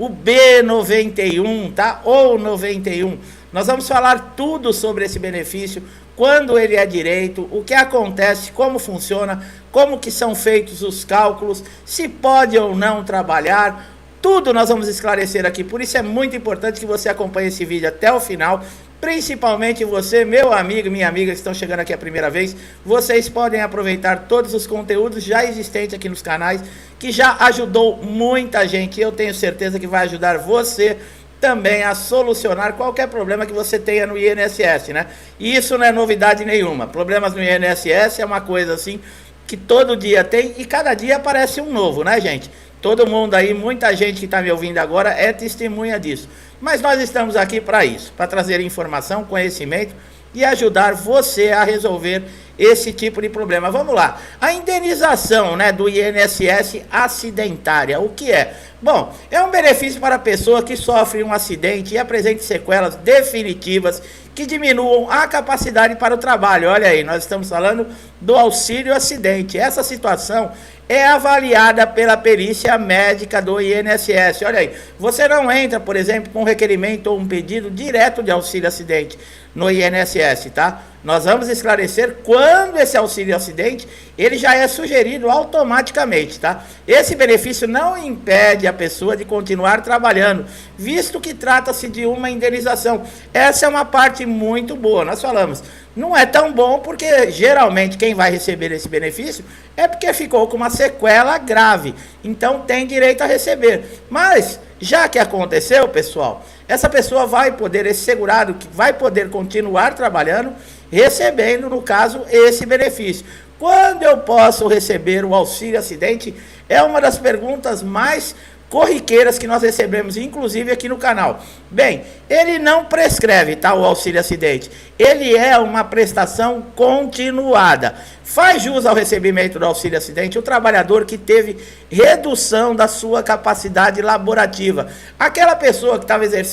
o B91, tá? Ou 91. Nós vamos falar tudo sobre esse benefício, quando ele é direito, o que acontece, como funciona, como que são feitos os cálculos, se pode ou não trabalhar, tudo nós vamos esclarecer aqui. Por isso é muito importante que você acompanhe esse vídeo até o final, principalmente você, meu amigo e minha amiga que estão chegando aqui a primeira vez. Vocês podem aproveitar todos os conteúdos já existentes aqui nos canais, que já ajudou muita gente. Eu tenho certeza que vai ajudar você também a solucionar qualquer problema que você tenha no INSS, né? E isso não é novidade nenhuma. Problemas no INSS é uma coisa assim que todo dia tem e cada dia aparece um novo, né, gente? Todo mundo aí, muita gente que está me ouvindo agora é testemunha disso. Mas nós estamos aqui para isso, para trazer informação, conhecimento e ajudar você a resolver esse tipo de problema. Vamos lá. A indenização, né, do INSS acidentária, o que é? Bom, é um benefício para a pessoa que sofre um acidente e apresente sequelas definitivas que diminuam a capacidade para o trabalho. Olha aí, nós estamos falando do auxílio acidente. Essa situação é avaliada pela perícia médica do INSS. Olha aí, você não entra, por exemplo, com um requerimento ou um pedido direto de auxílio acidente no INSS, tá? Nós vamos esclarecer quando esse auxílio acidente, ele já é sugerido automaticamente, tá? Esse benefício não impede a pessoa de continuar trabalhando, visto que trata-se de uma indenização. Essa é uma parte muito boa, nós falamos. Não é tão bom porque geralmente quem vai receber esse benefício é porque ficou com uma sequela grave, então tem direito a receber. Mas já que aconteceu, pessoal, essa pessoa vai poder, esse segurado que vai poder continuar trabalhando, recebendo, no caso, esse benefício. Quando eu posso receber o auxílio acidente? É uma das perguntas mais corriqueiras que nós recebemos, inclusive aqui no canal. Bem, ele não prescreve, tá, o auxílio acidente. Ele é uma prestação continuada. Faz jus ao recebimento do auxílio acidente o trabalhador que teve redução da sua capacidade laborativa. Aquela pessoa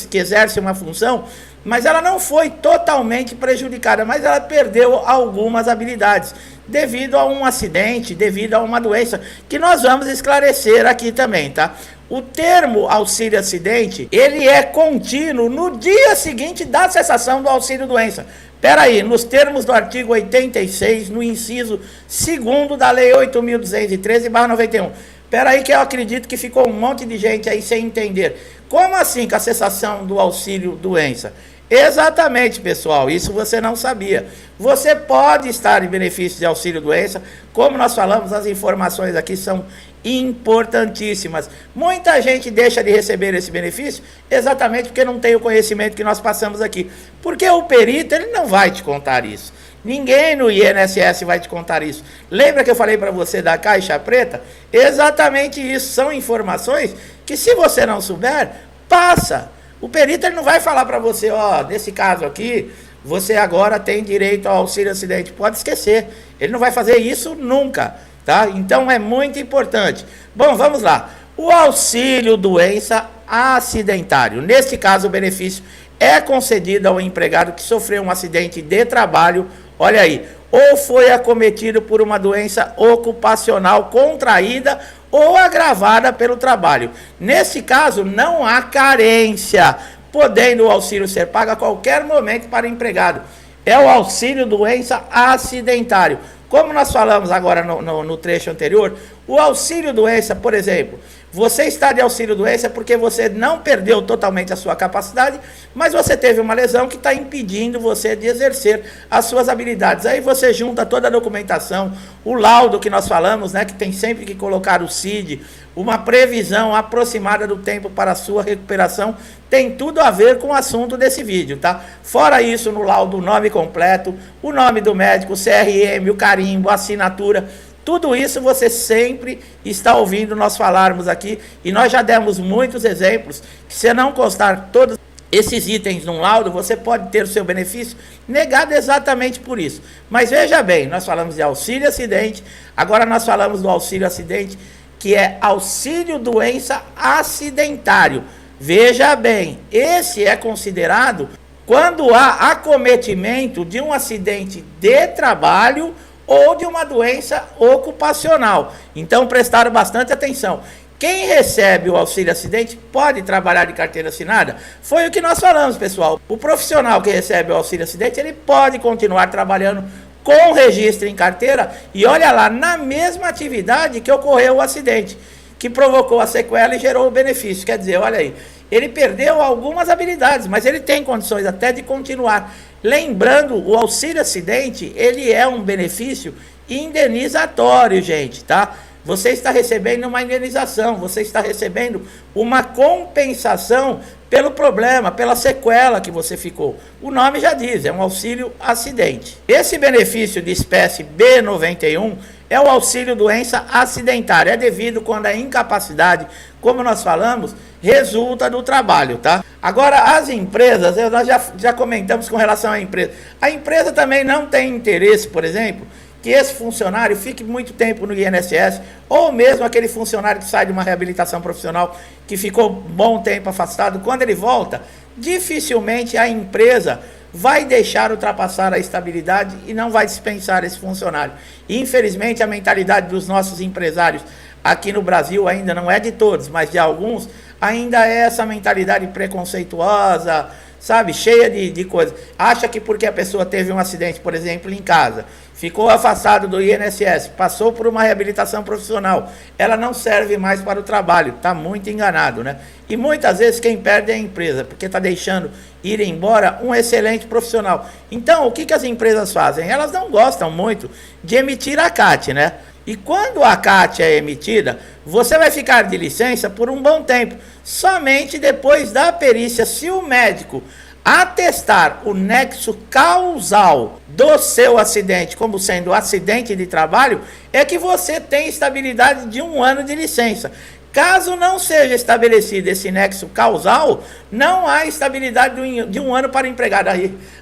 que exerce uma função, mas ela não foi totalmente prejudicada, mas ela perdeu algumas habilidades devido a um acidente, devido a uma doença, que nós vamos esclarecer aqui também, tá? O termo auxílio acidente, ele é contínuo no dia seguinte da cessação do auxílio doença. Peraí, nos termos do artigo 86, no inciso 2º da Lei 8.213/91. Peraí que eu acredito que ficou um monte de gente aí sem entender. Como assim com a cessação do auxílio doença? Exatamente, pessoal, isso você não sabia. Você pode estar em benefício de auxílio doença, como nós falamos, as informações aqui são importantíssimas. Muita gente deixa de receber esse benefício exatamente porque não tem o conhecimento que nós passamos aqui. Porque o perito, ele não vai te contar isso. Ninguém no INSS vai te contar isso. Lembra que eu falei para você da caixa preta? Exatamente isso, são informações que se você não souber, passa. O perito ele não vai falar para você, ó, nesse caso aqui, você agora tem direito ao auxílio acidente. Pode esquecer, ele não vai fazer isso nunca, tá? Então é muito importante. Bom, vamos lá. O auxílio doença acidentário. Neste caso, o benefício é concedido ao empregado que sofreu um acidente de trabalho, olha aí, ou foi acometido por uma doença ocupacional contraída ou agravada pelo trabalho. Nesse caso, não há carência, podendo o auxílio ser pago a qualquer momento para o empregado. É o auxílio doença acidentário. Como nós falamos agora no trecho anterior, o auxílio doença, por exemplo, você está de auxílio doença porque você não perdeu totalmente a sua capacidade, mas você teve uma lesão que está impedindo você de exercer as suas habilidades. Aí você junta toda a documentação, o laudo que nós falamos, né, que tem sempre que colocar o CID, uma previsão aproximada do tempo para a sua recuperação, tem tudo a ver com o assunto desse vídeo, tá? Fora isso, no laudo, o nome completo, o nome do médico, o CRM, o carimbo, a assinatura, tudo isso você sempre está ouvindo nós falarmos aqui, e nós já demos muitos exemplos, que se não constar todos esses itens num laudo, você pode ter o seu benefício negado exatamente por isso. Mas veja bem, nós falamos de auxílio acidente, agora nós falamos do auxílio acidente, que é auxílio doença acidentário. Veja bem, esse é considerado quando há acometimento de um acidente de trabalho ou de uma doença ocupacional. Então, prestaram bastante atenção. Quem recebe o auxílio acidente pode trabalhar de carteira assinada? Foi o que nós falamos, pessoal. O profissional que recebe o auxílio acidente, ele pode continuar trabalhando com registro em carteira e olha lá, na mesma atividade que ocorreu o acidente, que provocou a sequela e gerou o benefício. Quer dizer, olha aí, ele perdeu algumas habilidades, mas ele tem condições até de continuar. Lembrando, o auxílio acidente, ele é um benefício indenizatório, gente, tá? Você está recebendo uma indenização, você está recebendo uma compensação pelo problema, pela sequela que você ficou. O nome já diz, é um auxílio acidente. Esse benefício de espécie B91 é o auxílio doença acidentária. É devido quando a incapacidade, como nós falamos, resulta do trabalho, tá? Agora, as empresas, nós já comentamos com relação à empresa. A empresa também não tem interesse, por exemplo, que esse funcionário fique muito tempo no INSS, ou mesmo aquele funcionário que sai de uma reabilitação profissional, que ficou bom tempo afastado, quando ele volta, dificilmente a empresa vai deixar ultrapassar a estabilidade e não vai dispensar esse funcionário. Infelizmente, a mentalidade dos nossos empresários aqui no Brasil ainda não é de todos, mas de alguns, ainda é essa mentalidade preconceituosa, sabe, cheia de coisas. Acha que porque a pessoa teve um acidente, por exemplo, em casa, ficou afastado do INSS, passou por uma reabilitação profissional, ela não serve mais para o trabalho. Está muito enganado, né? E muitas vezes quem perde é a empresa, porque está deixando ir embora um excelente profissional. Então, o que as empresas fazem? Elas não gostam muito de emitir a CAT, né? E quando a CAT é emitida, você vai ficar de licença por um bom tempo. Somente depois da perícia, se o médico atestar o nexo causal do seu acidente como sendo acidente de trabalho, é que você tem estabilidade de 1 ano de licença. Caso não seja estabelecido esse nexo causal, não há estabilidade de 1 ano para o empregado.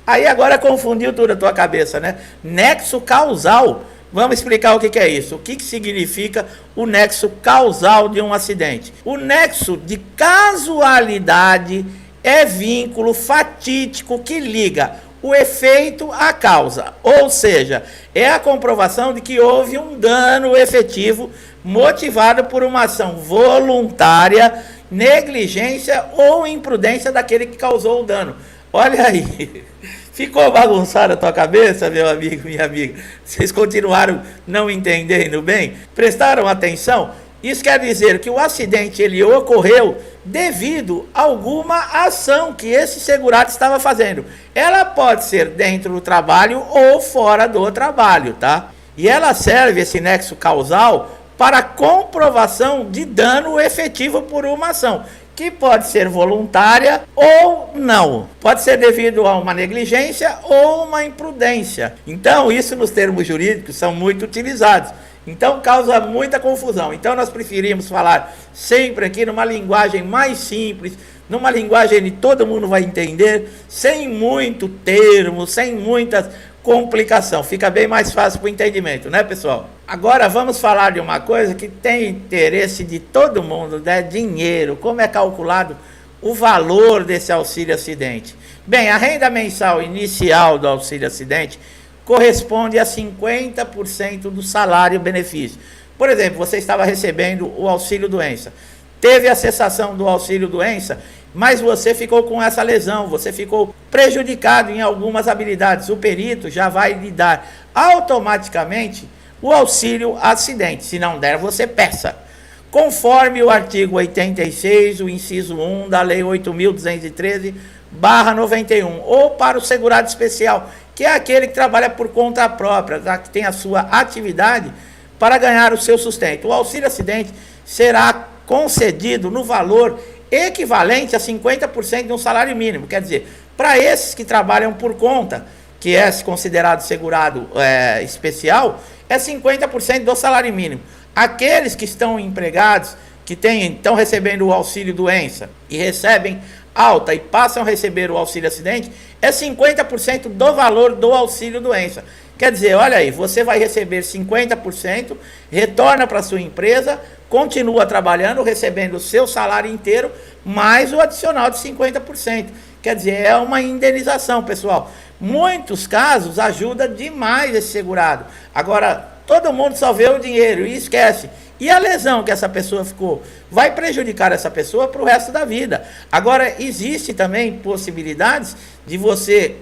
Aí agora confundiu tudo a tua cabeça, né? Nexo causal. Vamos explicar o que é isso. O que significa o nexo causal de um acidente? O nexo de casualidade é vínculo fatídico que liga o efeito à causa. Ou seja, é a comprovação de que houve um dano efetivo motivado por uma ação voluntária, negligência ou imprudência daquele que causou o dano. Olha aí. Ficou bagunçada a tua cabeça, meu amigo, minha amiga? Vocês continuaram não entendendo bem? Prestaram atenção? Isso quer dizer que o acidente ele ocorreu devido a alguma ação que esse segurado estava fazendo. Ela pode ser dentro do trabalho ou fora do trabalho, tá? E ela serve, esse nexo causal, para comprovação de dano efetivo por uma ação, que pode ser voluntária ou não. Pode ser devido a uma negligência ou uma imprudência. Então, isso nos termos jurídicos são muito utilizados. Então, causa muita confusão. Então, nós preferimos falar sempre aqui numa linguagem mais simples, numa linguagem que todo mundo vai entender, sem muito termo, sem muitas complicação, fica bem mais fácil para o entendimento, né, pessoal? Agora vamos falar de uma coisa que tem interesse de todo mundo, né? Dinheiro, como é calculado o valor desse auxílio acidente. Bem, a renda mensal inicial do auxílio acidente corresponde a 50% do salário benefício. Por exemplo, você estava recebendo o auxílio doença, teve a cessação do auxílio doença, mas você ficou com essa lesão, você ficou prejudicado em algumas habilidades. O perito já vai lhe dar automaticamente o auxílio acidente. Se não der, você peça. Conforme o artigo 86, o inciso 1 da Lei 8.213/91, ou para o segurado especial, que é aquele que trabalha por conta própria, tá? Que tem a sua atividade para ganhar o seu sustento. O auxílio acidente será concedido no valor equivalente a 50% de um salário mínimo. Quer dizer, para esses que trabalham por conta, que é considerado segurado especial, é 50% do salário mínimo. Aqueles que estão empregados, que estão recebendo o auxílio doença e recebem alta e passam a receber o auxílio acidente, é 50% do valor do auxílio doença. Quer dizer, olha aí, você vai receber 50%, retorna para a sua empresa, continua trabalhando, recebendo o seu salário inteiro, mais o adicional de 50%. Quer dizer, é uma indenização, pessoal. Muitos casos ajuda demais esse segurado. Agora, todo mundo só vê o dinheiro e esquece E a lesão que essa pessoa ficou vai prejudicar essa pessoa para o resto da vida. Agora, existe também possibilidades de você,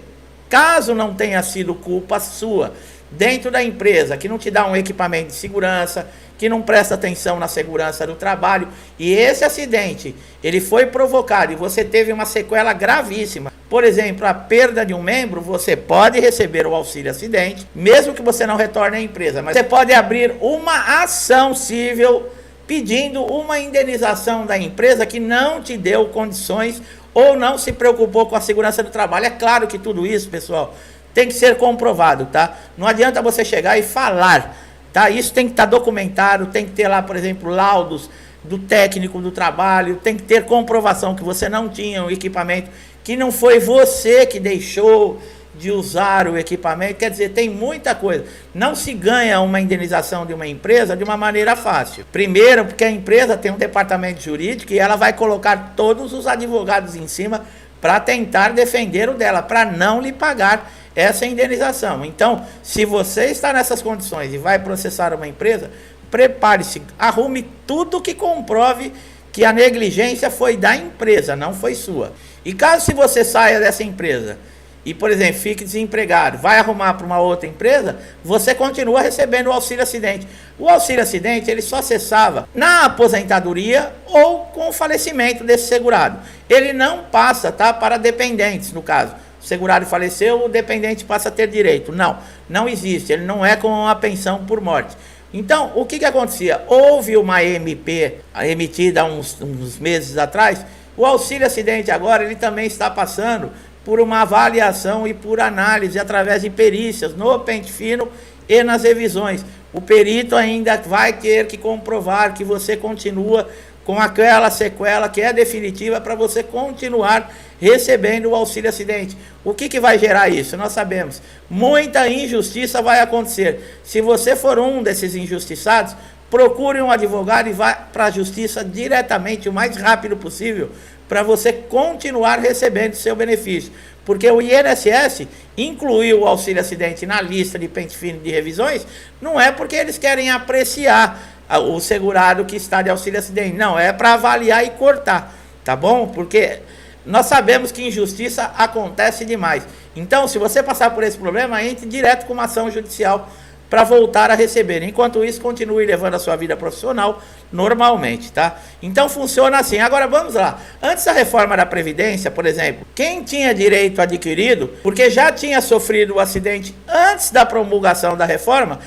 caso não tenha sido culpa sua, dentro da empresa, que não te dá um equipamento de segurança, que não presta atenção na segurança do trabalho, e esse acidente, ele foi provocado e você teve uma sequela gravíssima, por exemplo, a perda de um membro, você pode receber o auxílio acidente, mesmo que você não retorne à empresa, mas você pode abrir uma ação civil pedindo uma indenização da empresa que não te deu condições ou não se preocupou com a segurança do trabalho. É claro que tudo isso, pessoal, tem que ser comprovado, tá? Não adianta você chegar e falar, tá? Isso tem que estar documentado, tem que ter lá, por exemplo, laudos do técnico do trabalho, tem que ter comprovação que você não tinha o equipamento, que não foi você que deixou de usar o equipamento. Quer dizer, tem muita coisa. Não se ganha uma indenização de uma empresa de uma maneira fácil. Primeiro, porque a empresa tem um departamento jurídico e ela vai colocar todos os advogados em cima para tentar defender o dela, para não lhe pagar essa indenização. Então, se você está nessas condições e vai processar uma empresa, prepare-se, arrume tudo que comprove que a negligência foi da empresa, não foi sua. E caso se você saia dessa empresa e, por exemplo, fique desempregado, vai arrumar para uma outra empresa, você continua recebendo o auxílio acidente. O auxílio acidente, ele só cessava na aposentadoria ou com o falecimento desse segurado. Ele não passa, tá, para dependentes, no caso. O segurado faleceu, o dependente passa a ter direito. Não, não existe, ele não é com a pensão por morte. Então, o que acontecia? Houve uma MP emitida há uns meses atrás. O auxílio acidente agora, ele também está passando por uma avaliação e por análise através de perícias no pente fino e nas revisões. O perito ainda vai ter que comprovar que você continua com aquela sequela que é definitiva para você continuar recebendo o auxílio acidente. O que vai gerar isso? Nós sabemos, muita injustiça vai acontecer. Se você for um desses injustiçados, procure um advogado e vá para a justiça diretamente o mais rápido possível para você continuar recebendo seu benefício. Porque o INSS incluiu o auxílio acidente na lista de pente fino de revisões, não é porque eles querem apreciar o segurado que está de auxílio acidente, não, é para avaliar e cortar, tá bom? Porque nós sabemos que injustiça acontece demais. Então, se você passar por esse problema, entre direto com uma ação judicial para voltar a receber. Enquanto isso, continue levando a sua vida profissional normalmente, tá? Então, funciona assim. Agora, vamos lá. Antes da reforma da Previdência, por exemplo, quem tinha direito adquirido, porque já tinha sofrido o acidente antes da promulgação da reforma,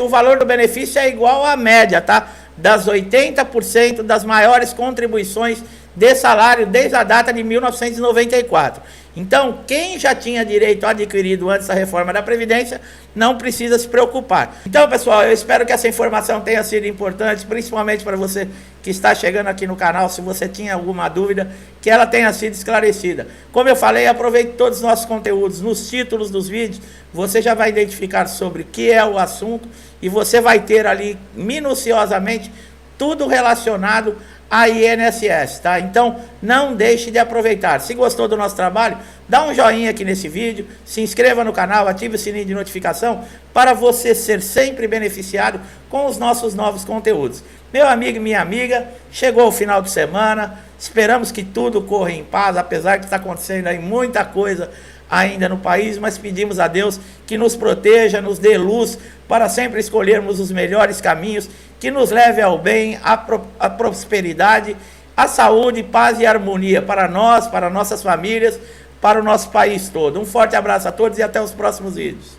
o valor do benefício é igual à média, tá? Das 80% das maiores contribuições de salário desde a data de 1994. Então, quem já tinha direito adquirido antes da reforma da Previdência, não precisa se preocupar. Então, pessoal, eu espero que essa informação tenha sido importante, principalmente para você que está chegando aqui no canal, se você tinha alguma dúvida, que ela tenha sido esclarecida. Como eu falei, aproveite todos os nossos conteúdos nos títulos dos vídeos, você já vai identificar sobre o que é o assunto e você vai ter ali minuciosamente tudo relacionado a INSS, tá? Então, não deixe de aproveitar. Se gostou do nosso trabalho, dá um joinha aqui nesse vídeo, se inscreva no canal, ative o sininho de notificação para você ser sempre beneficiado com os nossos novos conteúdos. Meu amigo e minha amiga, chegou o final de semana, esperamos que tudo corra em paz, apesar que está acontecendo aí muita coisa ainda no país, mas pedimos a Deus que nos proteja, nos dê luz para sempre escolhermos os melhores caminhos, que nos leve ao bem, à prosperidade, à saúde, paz e harmonia para nós, para nossas famílias, para o nosso país todo. Um forte abraço a todos e até os próximos vídeos.